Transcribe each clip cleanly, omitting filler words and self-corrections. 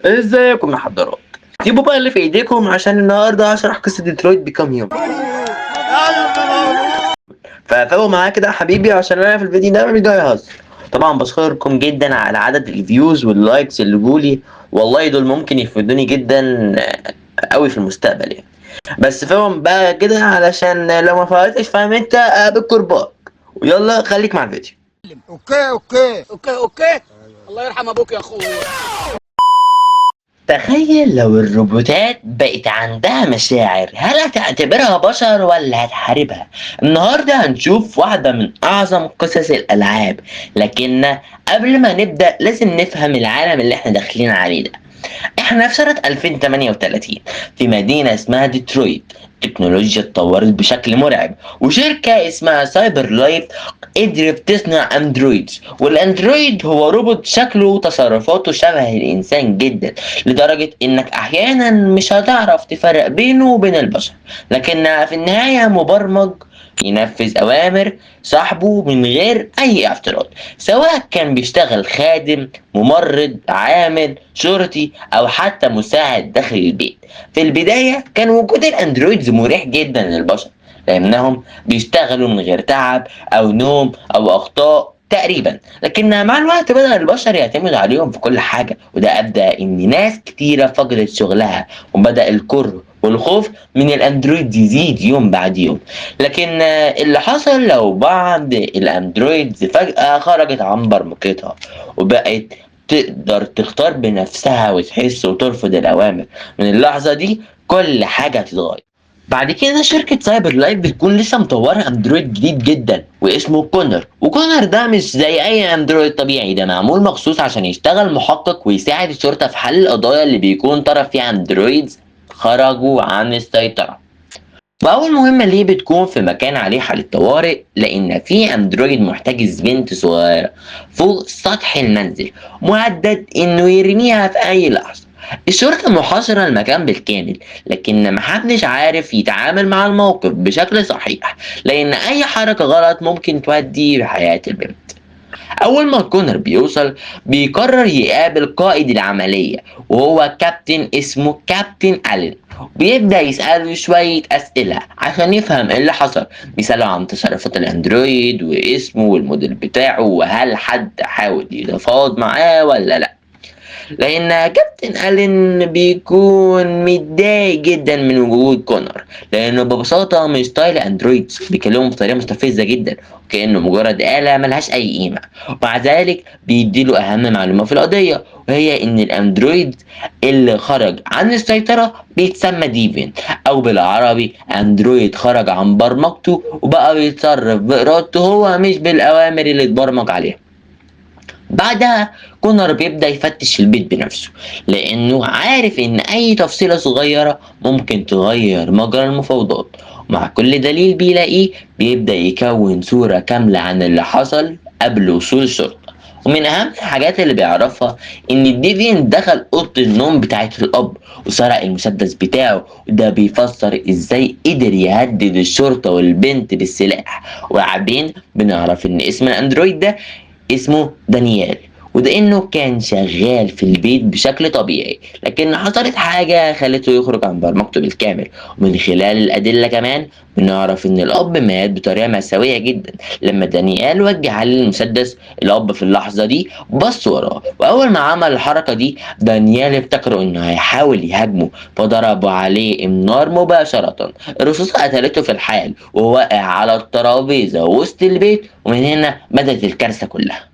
ازيكم يا حضرات؟ سيبوا بقى اللي في ايديكم عشان النهارده هشرح قصه ديترويت بيكام هيومن. ففوقوا معايا كده يا حبيبي عشان انا في الفيديو ده مش جاي اهزر. طبعا بشكركم جدا على عدد الفيوز واللايكس اللي جولي، والله دول ممكن يفيدوني جدا قوي في المستقبل يعني. بس فاهم بقى كده علشان لو ما فهمتش فاهم انت بالكرباج. ويلا خليك مع الفيديو. اوكي. الله يرحم ابوك يا اخويا. تخيل لو الروبوتات بقت عندها مشاعر، هل هتعتبرها بشر ولا هتحاربها؟ النهاردة هنشوف واحدة من أعظم قصص الألعاب، لكن قبل ما نبدأ لازم نفهم العالم اللي احنا داخلين عليه ده. احنا في سنة 2038 في مدينة اسمها ديترويت. التكنولوجيا اتطورت بشكل مرعب، وشركة اسمها سايبر لايف قدرت تصنع اندرويدز. والاندرويد هو روبوت شكله وتصرفاته شبه الانسان جدا، لدرجة انك احيانا مش هتعرف تفرق بينه وبين البشر، لكن في النهاية مبرمج ينفذ اوامر صاحبه من غير اي اعتراض، سواء كان بيشتغل خادم، ممرض، عامل شرطي، او حتى مساعد داخل البيت. في البداية كان وجود الاندرويدز مريح جدا للبشر، لانهم بيشتغلوا من غير تعب او نوم او اخطاء تقريبا، لكن مع الوقت بدأ البشر يعتمدوا عليهم في كل حاجة، وده أدى إن ناس كتيرة فقدت شغلها، وبدأ الكره والخوف من الاندرويد يزيد يوم بعد يوم. لكن اللي حصل لو بعض الاندرويدز فجأة خرجت عن برمجتها وبقت تقدر تختار بنفسها وتحس وترفض الأوامر، من اللحظة دي كل حاجة هتتغير. بعد كده شركة سايبر لايف بتكون لسه مطورة اندرويد جديد جدا واسمه كونر، وكونر ده مش زي اي اندرويد طبيعي، ده معمول مخصوص عشان يشتغل محقق ويساعد الشرطة في حل القضايا اللي بيكون طرف فيها اندرويدز خرجوا عن السيطرة. وأول مهمة ليه بتكون في مكان عليه حالة طوارئ، لأن في أندرويد محتجز بنت صغيرة فوق سطح المنزل، مهدد إنه يرميها في أي لحظة. الشرطة محاصرة المكان بالكامل، لكن محدش عارف يتعامل مع الموقف بشكل صحيح، لأن أي حركة غلط ممكن تودي بحياة البنت. أول ما كونر بيوصل بيقرر يقابل قائد العملية، وهو كابتن اسمه كابتن ألين. بيبدأ يسأله شوية أسئلة عشان يفهم إيه اللي حصل، بيسأله عن تصرفات الأندرويد واسمه والموديل بتاعه، وهل حد حاول يتفاوض معاه ولا لأ. لأن كابتن ألين بيكون متضايق جدا من وجود كونر، لأنه ببساطة مش طايل أندرويد، بيكلمه بطريقة مستفزة جدا وكأنه مجرد آلة ملهاش أي قيمة. ومع ذلك بيديله أهم معلومة في القضية، وهي إن الأندرويد اللي خرج عن السيطرة بيتسمى ديفين، أو بالعربي أندرويد خرج عن برمجته وبقى بيتصرف بإرادته هو، مش بالأوامر اللي اتبرمج عليها. بعدها كونر بيبدأ يفتش في البيت بنفسه، لأنه عارف إن أي تفصيلة صغيرة ممكن تغير مجرى المفاوضات. ومع كل دليل بيلاقيه بيبدأ يكون صورة كاملة عن اللي حصل قبل وصول الشرطة. ومن أهم الحاجات اللي بيعرفها إن الديفين دخل أوضة النوم بتاعة الأب وسرق المسدس بتاعه، وده بيفسر إزاي قدر يهدد الشرطة والبنت بالسلاح. وبعدين بنعرف إن اسم الأندرويد ده اسمه دانيال، وده انه كان شغال في البيت بشكل طبيعي، لكن حصلت حاجة خلته يخرج عن برمجته بالكامل. ومن خلال الأدلة كمان بنعرف ان الأب مات بطريقة مأساوية جدا. لما دانيال وجه عليه المسدس، الأب في اللحظة دي بص وراه، وأول ما عمل الحركة دي دانيال افتكروا انه هيحاول يهاجمه، فضربوا عليه النار مباشرة. الرصاصة قتلته في الحال وهو واقع على الترابيزة وسط البيت، ومن هنا بدأت الكارثة كلها.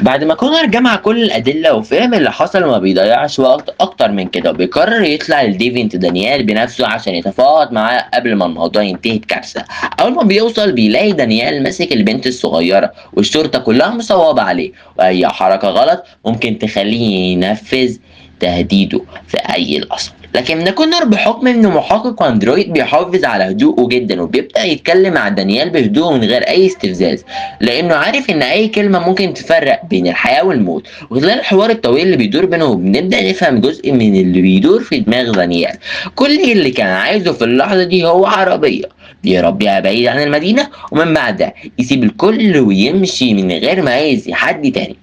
بعد ما كونر جمع كل الأدلة وفهم اللي حصل وما بيضيعش وقت أكتر من كده، وبيقرر يطلع لديفينت دانيال بنفسه عشان يتفاوض معاه قبل ما الموضوع ينتهي بكارثة. أول ما بيوصل بيلاقي دانيال ماسك البنت الصغيرة والشرطة كلها مصوبة عليه، وأي حركة غلط ممكن تخليه ينفذ تهديده في أي لحظة. لكن كونر بحكم انه محقق اندرويد بيحافظ على هدوءه جدا، وبيبدأ يتكلم مع دانيال بهدوء من غير اي استفزاز، لانه عارف ان اي كلمة ممكن تفرق بين الحياة والموت. وخلال الحوار الطويل اللي بيدور بينهم بنبدأ نفهم جزء من اللي بيدور في دماغ دانيال. كل اللي كان عايزه في اللحظة دي هو عربية بيهرب بيها بعيد عن المدينة، ومن بعدها يسيب الكل ويمشي من غير ما يأذي حد تاني.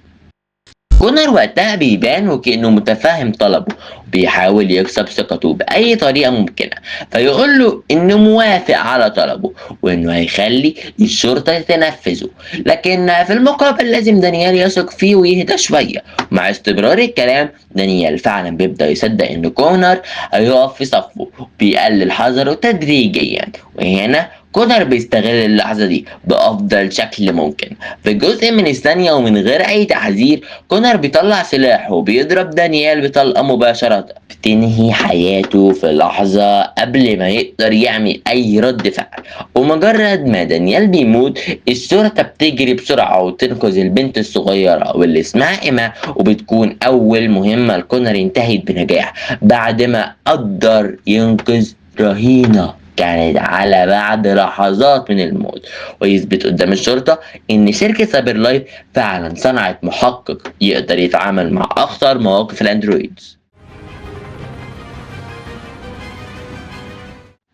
كونر وقتها بيبان وكأنه متفهم طلبه، وبيحاول يكسب ثقته بأي طريقة ممكنة، فيقول له إنه موافق على طلبه وإنه هيخلي الشرطة تنفذه. لكن في المقابل لازم دانيال يثق فيه ويهدى شوية. مع استمرار الكلام دانيال فعلا بيبدأ يصدق إن كونر هيقف في صفه، بيقلل حذره تدريجيا. وهنا كونر بيستغل اللحظة دي بأفضل شكل ممكن. في جزء من الثانية ومن غير أي تحذير كونر بيطلع سلاحه وبيضرب دانيال بطلقة مباشرة بتنهي حياته في لحظة قبل ما يقدر يعمل أي رد فعل. ومجرد ما دانيال بيموت الشرطة بتجري بسرعة وتنقذ البنت الصغيرة واللي اسمها إيما، وبتكون أول مهمة لكونر انتهت بنجاح بعد ما قدر ينقذ رهينة كانت على بعد لحظات من الموت، ويثبت قدام الشرطة إن شركة سايبر لايف فعلا صنعت محقق يقدر يتعامل مع أخطر مواقف الأندرويدز.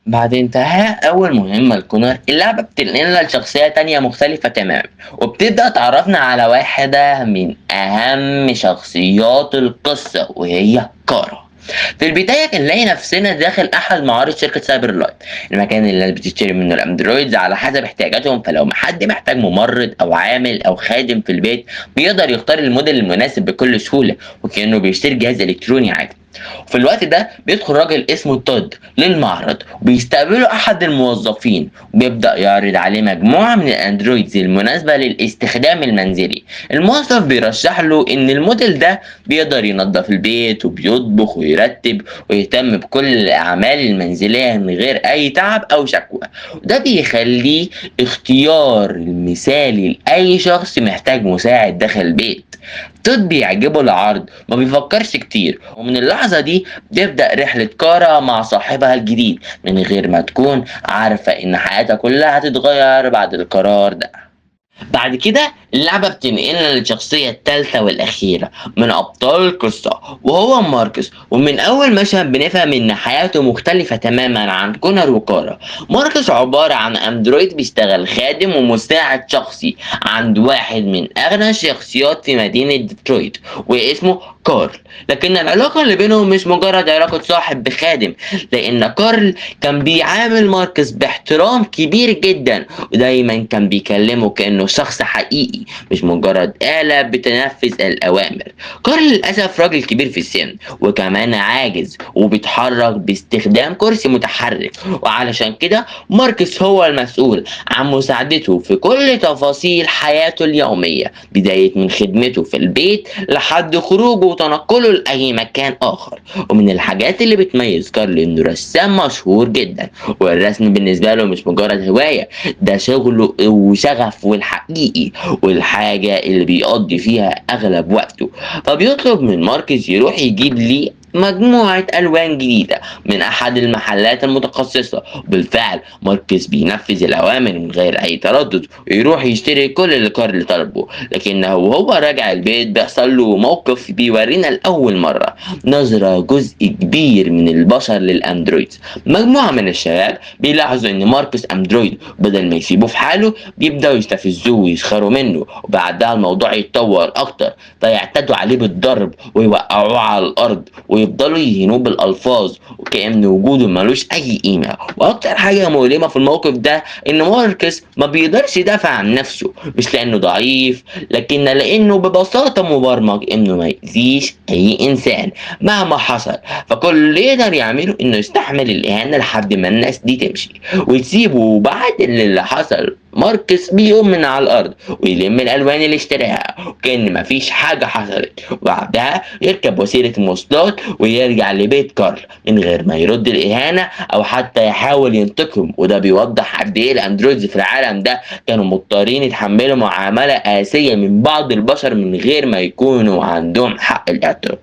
بعد انتهاء أول مهمة لكونر اللعبة بتنقلنا لشخصية تانية مختلفة تماما، وبتبدأ تعرفنا على واحدة من أهم شخصيات القصة وهي كارا. في البداية بنلاقي نفسنا داخل أحد معارض شركة سايبر لايت، المكان اللي الناس بتشتري منه الأندرويدز على حسب احتياجاتهم. فلو حد محتاج ممرض أو عامل أو خادم في البيت بيقدر يختار الموديل المناسب بكل سهولة وكأنه بيشتري جهاز إلكتروني عادي. وفي الوقت ده بيدخل راجل اسمه تود للمعرض وبيستقبله أحد الموظفين، وبيبدأ يعرض عليه مجموعة من الأندرويدز المناسبة للاستخدام المنزلي. الموظف بيرشح له إن الموديل ده بيقدر ينظف البيت وبيطبخ ويرتب ويهتم بكل الأعمال المنزلية من غير أي تعب أو شكوى، وده بيخليه اختيار المثالي لأي شخص محتاج مساعد داخل البيت. تود بيعجبه العرض ما بيفكرش كتير، ومن اللحظة دي بتبدأ رحلة كارا مع صاحبها الجديد من غير ما تكون عارفة إن حياتها كلها هتتغير بعد القرار ده. بعد كده اللعبة بتنقلنا للشخصية التالتة والأخيرة من أبطال القصة وهو ماركوس. ومن أول مشهد بنفهم إن حياته مختلفة تماما عن كونر وكارا. ماركوس عبارة عن أندرويد بيشتغل خادم ومساعد شخصي عند واحد من أغنى الشخصيات في مدينة ديترويت واسمه كارل. لكن العلاقة اللي بينهم مش مجرد علاقة صاحب بخادم، لأن كارل كان بيعامل ماركوس باحترام كبير جدا ودايما كان بيكلمه كأنه شخص حقيقي مش مجرد آلة بتنفذ الأوامر. كارل للأسف راجل كبير في السن وكمان عاجز وبيتحرك باستخدام كرسي متحرك، وعلشان كده ماركوس هو المسؤول عن مساعدته في كل تفاصيل حياته اليومية، بداية من خدمته في البيت لحد خروجه وتنقله لأي مكان آخر. ومن الحاجات اللي بتميز كارل إنه رسام مشهور جدا، والرسم بالنسبة له مش مجرد هواية، ده شغله وشغف والحقيقي والحاجة اللي بيقضي فيها أغلب وقته. فبيطلب من ماركوس يروح يجيب ليه مجموعة ألوان جديدة من أحد المحلات المتخصصة. بالفعل ماركوس بينفذ الأوامر من غير أي تردد ويروح يشتري كل اللي كارل طلبه. لكنه وهو راجع البيت بيحصل له موقف بيورينا لأول مرة نظرة جزء كبير من البشر للأندرويد. مجموعة من الشباب بيلاحظوا إن ماركوس أندرويد، بدل ما يسيبوه في حاله بيبدأوا يستفزوه ويسخروا منه، وبعدها الموضوع يتطور أكتر فيعتدوا عليه بالضرب ويوقعوه على الأرض ويفضلوا يهينوه بالألفاظ وكأن وجوده ملوش أي قيمة. وأكتر حاجة مؤلمة في الموقف ده إن ماركوس ما بيقدرش يدافع عن نفسه، مش لأنه ضعيف لكن لأنه ببساطة مبرمج إنه ما يأذيش أي إنسان مهما حصل. فكل اللي يقدر يعمله إنه يستحمل الإهانة لحد ما الناس دي تمشي وتسيبه. وبعد اللي حصل ماركوس بيقوم من على الأرض ويلم الألوان اللي اشتراها وكأن مفيش حاجة حصلت، وبعدها يركب وسيلة المواصلات ويرجع لبيت كارل من غير ما يرد الإهانة أو حتى يحاول ينتقم. وده بيوضح قد إيه الأندرويدز في العالم ده كانوا مضطرين يتحملوا معاملة قاسية من بعض البشر من غير ما يكونوا عندهم حق الاعتراض.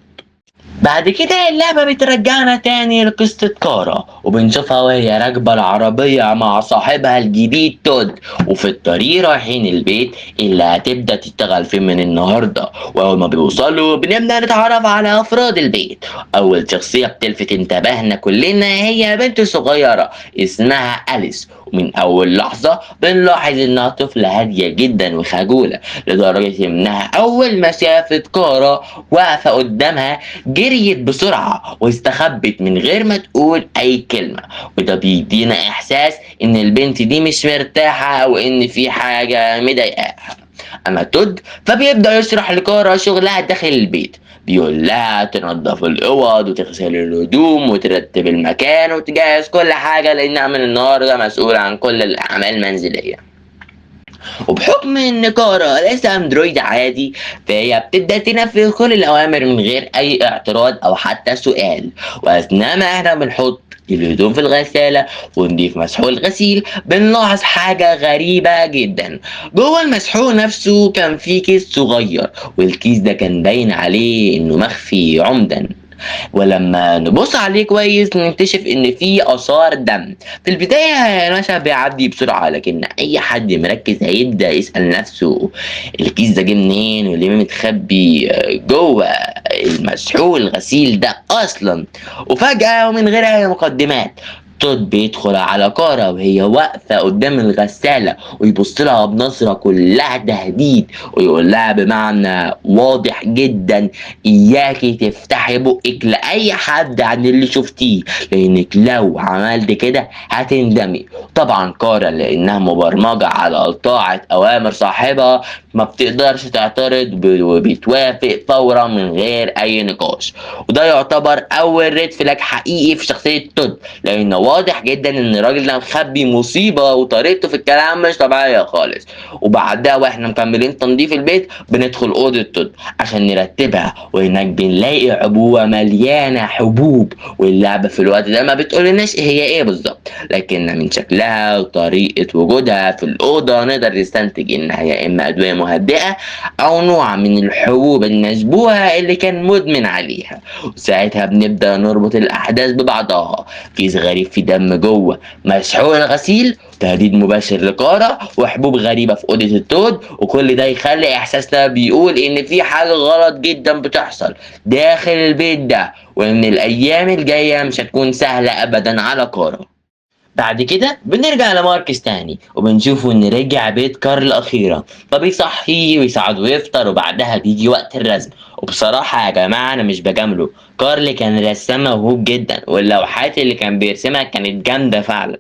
بعد كده اللعبة بترجعنا تاني لقصة كارا وبنشوفها وهي راكبة العربية مع صاحبها الجديد تود، وفي الطريق رايحين البيت اللي هتبدأ تشتغل فيه من النهاردة. وأول ما بيوصلوا بنبدأ نتعرف على أفراد البيت. أول شخصية بتلفت انتباهنا كلنا هي بنت صغيرة اسمها أليس، ومن أول لحظة بنلاحظ إنها طفلة هادية جدا وخجولة، لدرجة إنها أول ما شافت كارا واقفة قدامها جريت بسرعة واستخبت من غير ما تقول أي كلمة. وده بيدينا إحساس إن البنت دي مش مرتاحة أو إن في حاجة مضايقاها. أما تود فبيبدأ يشرح لكارا شغلها داخل البيت، بيقول لها تنظف الأوض وتغسل الهدوم وترتب المكان وتجهز كل حاجة، لأنها من النهاردة مسؤولة عن كل الأعمال المنزلية. وبحكم ان كارا لسه اندرويد عادي، فهي بتبدا تنفذ كل الاوامر من غير اي اعتراض او حتى سؤال. واثناء ما احنا بنحط الهدوم في الغسالة ونضيف مسحوق غسيل، بنلاحظ حاجة غريبة جدا. جوه المسحوق نفسه كان فيه كيس صغير، والكيس ده كان باين عليه انه مخفي عمدا. ولما نبص عليه كويس نكتشف ان في اثار دم. في البدايه المشهد بيعدي بسرعه، لكن اي حد مركز هيبدا يسال نفسه الكيس ده جه منين وليه متخبي جوه المسحوق الغسيل ده اصلا. وفجاه ومن غير اي مقدمات تود بيدخل على كارا وهي واقفة قدام الغسالة، ويبص لها بنظرة كلها تهديد، ويقول لها بمعنى واضح جدا إياكي تفتحي بقك لأي حد عن اللي شفتيه، لأنك لو عملت كده هتندمي. طبعا كارا لأنها مبرمجة على طاعة أوامر صاحبها ما بتقدرش تعترض وبتوافق فورا من غير أي نقاش. وده يعتبر أول ريد فلاج حقيقي في شخصية تود، لأنه واضح جدا ان الراجل ده مخبي مصيبه وطريقته في الكلام مش طبيعيه خالص. وبعدها واحنا مكملين تنظيف البيت بندخل اوضه تود عشان نرتبها، وهناك بنلاقي عبوه مليانه حبوب، واللعبه في الوقت ده ما بتقولناش هي ايه بالظبط، لكن من شكلها وطريقه وجودها في الاوضه نقدر نستنتج انها يا اما ادويه مهدئه او نوع من الحبوب المشبوهه اللي كان مدمن عليها. وساعتها بنبدا نربط الاحداث ببعضها. كيس غريب في دم جوه مسحوق الغسيل، تهديد مباشر لكارا، وحبوب غريبة في أوضة التود، وكل ده يخلي إحساسنا بيقول إن في حاجة غلط جدا بتحصل داخل البيت ده، وإن الأيام الجاية مش هتكون سهلة أبدا على كارا. بعد كده بنرجع لماركس تاني وبنشوفه ان رجع بيت كارل اخيرا، فبيصحيه ويساعده يفطر، وبعدها بيجي وقت الرسم. وبصراحة يا جماعة انا مش بجامله، كارل كان رسام موهوب جدا، واللوحات اللي كان بيرسمها كانت جامدة فعلا.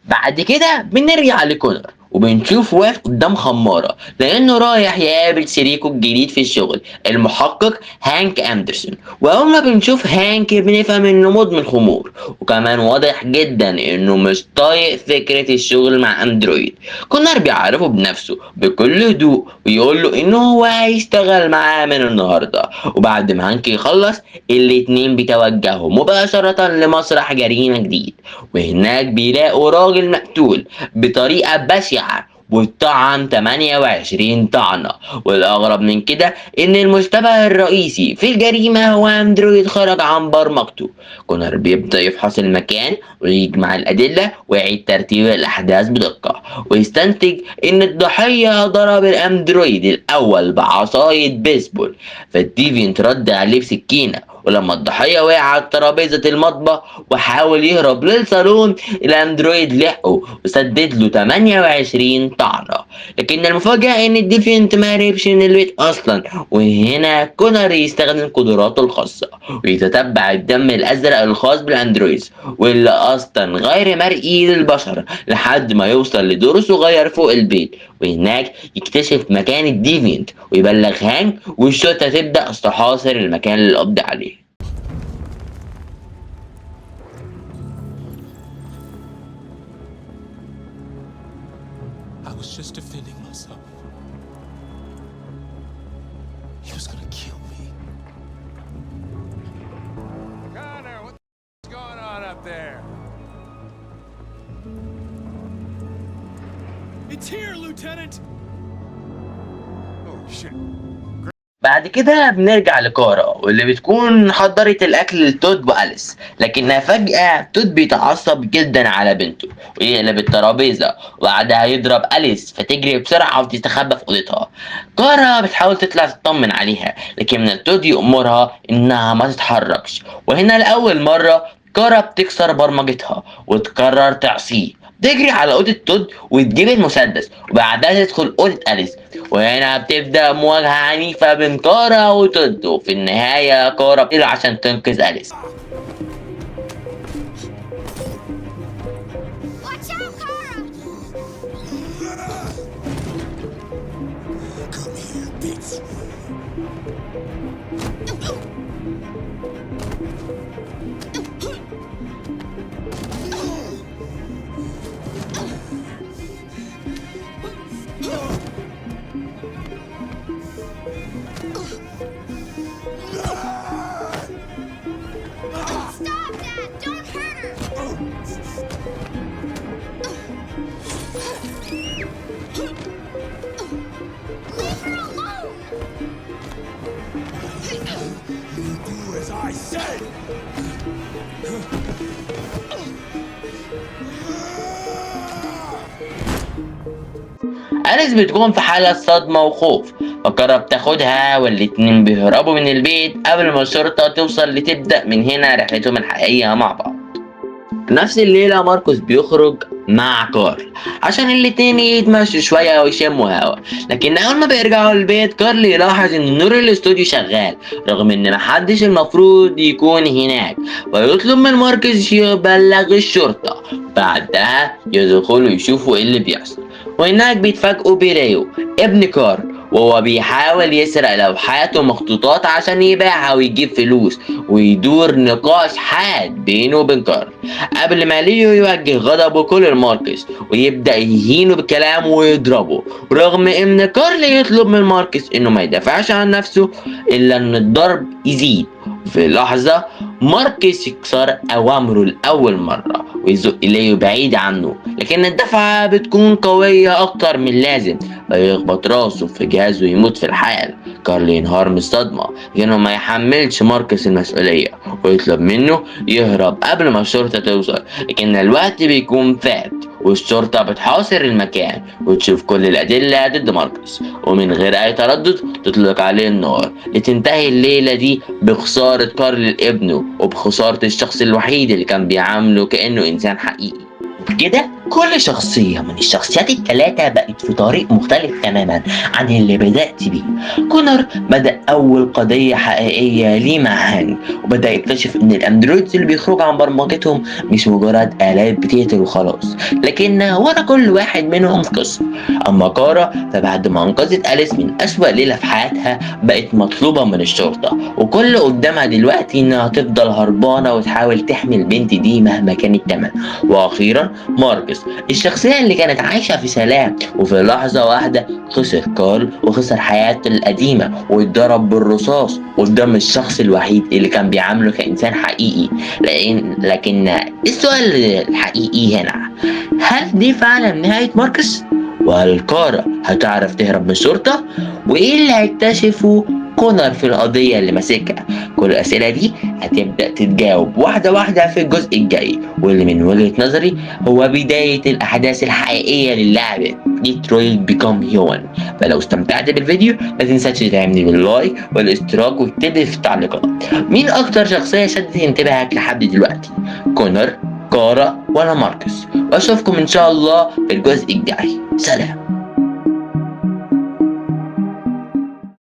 بعد كده بنرجع لكونر وبنشوف واقف قدام خمارة، لأنه رايح يقابل شريكه الجديد في الشغل المحقق هانك أندرسون. وأول ما بنشوف هانك بنفهم إنه مدمن خمور، وكمان واضح جدا إنه مش طايق فكرة الشغل مع أندرويد. كونر بيعرفه بنفسه بكل هدوء ويقول له إنه هو هيشتغل معاه من النهاردة. وبعد ما هانك يخلص الاتنين بيتوجهوا مباشرة لمسرح جريمة جديد، وهناك بيلاقوا راجل مقتول بطريقة بشعة والطعن 28 طعنة. والأغرب من كده إن المشتبه الرئيسي في الجريمة هو أندرويد خرج عن برمجته. كونر بيبدأ يفحص المكان ويجمع الأدلة ويعيد ترتيب الأحداث بدقة، ويستنتج إن الضحية ضرب الأندرويد الأول بعصاية بيسبول، فالديفينت رد عليه بسكينة. ولما الضحية وقع على ترابيزة المطبخ وحاول يهرب للصالون، الأندرويد لحقه وسدد له 28 طعنة. لكن المفاجأة إن الديفينت ما هربش من البيت أصلا، وهنا كونر يستخدم قدراته الخاصة ويتتبع الدم الأزرق الخاص بالأندرويد، واللي أصلا غير مرئي للبشر، لحد ما يوصل لدور صغير فوق البيت، وهناك يكتشف مكان الديفينت ويبلغ هانك، والشرطة تبدأ تحاصر المكان اللي قبض عليه. I was just defending myself. He was gonna kill me. Connor, what's going on up there? It's here, Lieutenant! Oh shit. بعد كده بنرجع لكارا واللي بتكون حضرت الاكل لتود واليس، لكنها فجأة تود بيتعصب جدا على بنته ويقلب الترابيزة، وبعدها يضرب اليس فتجري بسرعة وتستخبى في اوضتها. كارا بتحاول تطلع تطمن عليها، لكن من تود يأمرها انها ما تتحركش. وهنا لأول مرة كارا بتكسر برمجتها وتقرر تعصيه تجري على أوضة تود وتجيب المسدس، وبعدها تدخل أوضة أليس. وهنا بتبدأ مواجهة عنيفة بين كارا وتود، وفي النهاية كارا بتطلع عشان تنقذ أليس. Watch out, Kara! Come here, bitch. Stop, Dad! Don't hurt her! Leave her alone! Do as I say. أليس بتكون في حالة صدمة وخوف، فكارا بتاخدها والاتنين بيهربوا من البيت قبل ما الشرطة توصل لتبدأ من هنا رحلتهم الحقيقية مع بعض. في نفس الليلة ماركوس بيخرج مع كارل عشان الاتنين يتمشوا شوية ويشموا هوا، لكن أول ما بيرجعوا البيت كارل يلاحظ إن نور الاستوديو شغال رغم إن محدش المفروض يكون هناك، ويطلب من ماركوس يبلغ الشرطة. بعدها يدخلوا يشوفوا إيه اللي بيحصل، وهناك بيتفاجئوا بريو ابن كارل وهو بيحاول يسرق لوحات ومخطوطات عشان يبيعها ويجيب فلوس، ويدور نقاش حاد بينه وبين كارل قبل ما ليو يوجه غضبه كل ماركوس ويبدأ يهينه بالكلام ويضربه، رغم ان كارل يطلب من ماركوس انه ما يدافعش عن نفسه الا ان الضرب يزيد. في لحظة ماركوس يكسر أوامره لأول مرة ويزق ليو بعيد عنه، لكن الدفعة بتكون قوية أكتر من اللازم فيخبط راسه في جهازه ويموت في الحال. كارل ينهار من الصدمة لأنه ما يحملش ماركوس المسؤولية ويطلب منه يهرب قبل ما الشرطة توصل، لكن الوقت بيكون فات والشرطة بتحاصر المكان وتشوف كل الأدلة ضد ماركوس، ومن غير أي تردد تطلق عليه النار لتنتهي الليلة دي بخسارة كارل لابنه وبخسارة الشخص الوحيد اللي كان بيعامله كأنه إنسان حقيقي. كده كل شخصية من الشخصيات الثلاثة بقت في طريق مختلف تماما عن اللي بدأت بيه. كونر بدأ أول قضية حقيقية ليه مع هاني، وبدأ يكتشف إن الأندرويدز اللي بيخرج عن برمجتهم مش مجرد آلات بتقتل وخلاص، لكن ورا كل واحد منهم قصة. أما كارا فبعد ما أنقذت أليس من أسوأ ليلة في حياتها بقت مطلوبة من الشرطة، وكل قدامها دلوقتي إنها تفضل هربانة وتحاول تحمي البنت دي مهما كان الثمن. وأخيرا ماركوس الشخصية اللي كانت عايشة في سلام وفي لحظة واحدة خسر كارل وخسر حياته القديمة واتضرب بالرصاص قدام الشخص الوحيد اللي كان بيعامله كإنسان حقيقي. لكن السؤال الحقيقي هنا، هل دي فعلا نهاية ماركوس؟ وهل كارا هتعرف تهرب من الشرطة؟ وإيه اللي هيكتشفه كونر في القضية اللي ماسكها؟ كل الأسئلة دي هتبدأ تتجاوب واحدة واحدة في الجزء الجاي، واللي من وجهة نظري هو بداية الأحداث الحقيقية للعبة ديترويت بيكام هيومن. فلو استمتعت بالفيديو ما تنساش تدعمني باللايك والاشتراك واكتب لي في التعليقات مين أكتر شخصية شدت انتباهك لحد دلوقتي، كونر، كارا ولا ماركوس؟ وأشوفكم إن شاء الله في الجزء الجاي. سلام.